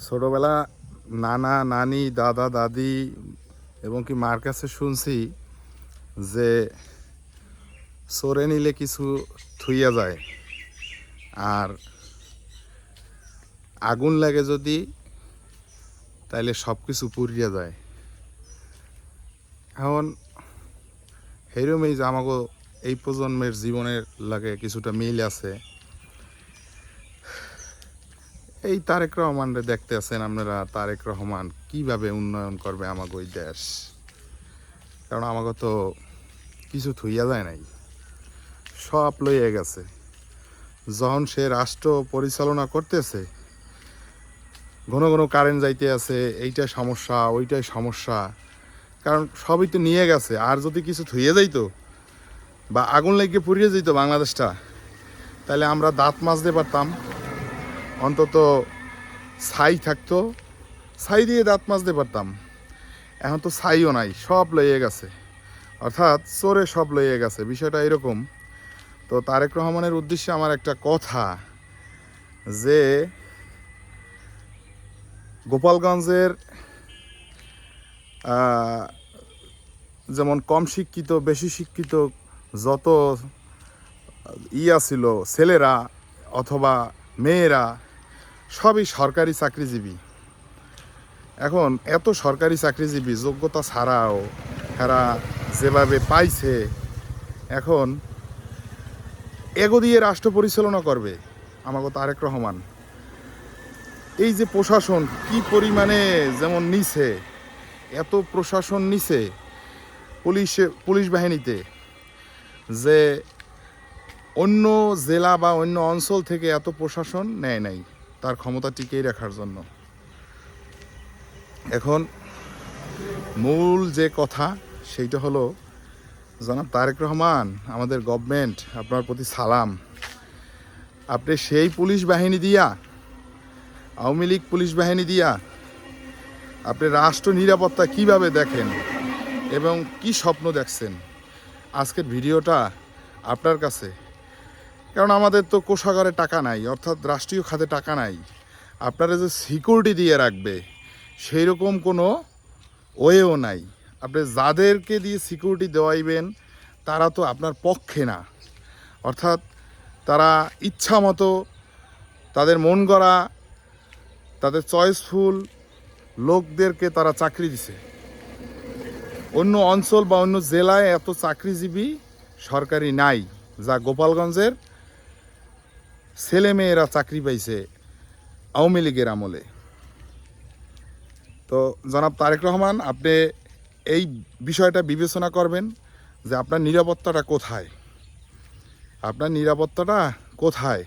ছোটবেলা নানা নানি দাদা দাদি এবং কি মার কাছে শুনছি যে চোরে নিলে কিছু থুইয়া যায়, আর আগুন লাগে যদি তাইলে সব কিছু পুড়িয়া যায়। এখন সেইরকমই যে আমাকে এই প্রজন্মের জীবনের লাগে কিছুটা মিল আছে। এই তারেক রহমানরে দেখতে আছেন আপনারা, তারেক রহমান কিভাবে উন্নয়ন করবে আমাকে ওই দেশ, কারণ আমাকে তো কিছু থুইয়া যায় নাই, সব লইয়া গেছে। যখন সে রাষ্ট্র পরিচালনা করতেছে ঘন ঘন কারেন্ট যাইতে আছে, এইটাই সমস্যা ওইটাই সমস্যা, কারণ সবই তো নিয়ে গেছে। আর যদি কিছু থুইয়ে যাইতো বা আগুন লেগে পুড়িয়ে যেত বাংলাদেশটা, তাহলে আমরা দাঁত মাজতে পারতাম, অন্তত ছাই থাকতো, ছাই দিয়ে দাঁত মাজতে পারতাম। এখন তো ছাইও নাই, সব লইয়ে গেছে, অর্থাৎ চোরে সব লইয়ে গেছে। বিষয়টা এরকম। তো তারেক রহমানের উদ্দেশ্যে আমার একটা কথা, যে গোপালগঞ্জের যেমন কম শিক্ষিত বেশি শিক্ষিত যত ছিল ছেলেরা অথবা মেয়েরা, সবই সরকারি চাকরিজীবী। এখন এত সরকারি চাকরিজীবী যোগ্যতা ছাড়াও এরা যেভাবে পাইছে, এখন এগো দিয়ে রাষ্ট্র পরিচালনা করবে আমাকে তারেক রহমান। এই যে প্রশাসন কি পরিমাণে যেমন নিছে, এত প্রশাসন নিছে পুলিশ বাহিনীতে, যে অন্য জেলা বা অন্য অঞ্চল থেকে এত প্রশাসন নেয় নাই তার ক্ষমতা টিকিয়ে রাখার জন্য। এখন মূল যে কথা সেইটা হলো, জনাব তারেক রহমান, আমাদের গভর্নমেন্ট আপনার প্রতি সালাম। আপনি সেই পুলিশ বাহিনী দিয়া, আওয়ামী লীগ পুলিশ বাহিনী দিয়া আপনি রাষ্ট্র নিরাপত্তা কিভাবে দেখেন এবং কি স্বপ্ন দেখছেন, আজকের ভিডিওটা আপনার কাছে। কারণ আমাদের তো কোষাগারে টাকা নাই, অর্থাৎ রাষ্ট্রীয় খাতে টাকা নাই। আপনারা যে সিকিউরিটি দিয়ে রাখবে সেই রকম কোনো ওয়েও নাই। আপনি যাদেরকে দিয়ে সিকিউরিটি দেওয়াইবেন তারা তো আপনার পক্ষে না, অর্থাৎ তারা ইচ্ছা মতো তাদের মন গড়া তাদের চয়েসফুল লোকদেরকে তারা চাকরি দিছে। অন্য অঞ্চল বা অন্য জেলায় এত চাকরিজীবী সরকারি নাই, যা গোপালগঞ্জের ছেলেমেয়েরা চাকরি পাইছে আওয়ামী লীগের আমলে। তো জনাব তারেক রহমান, আপনি এই বিষয়টা বিবেচনা করবেন যে আপনার নিরাপত্তাটা কোথায়, আপনার নিরাপত্তাটা কোথায়।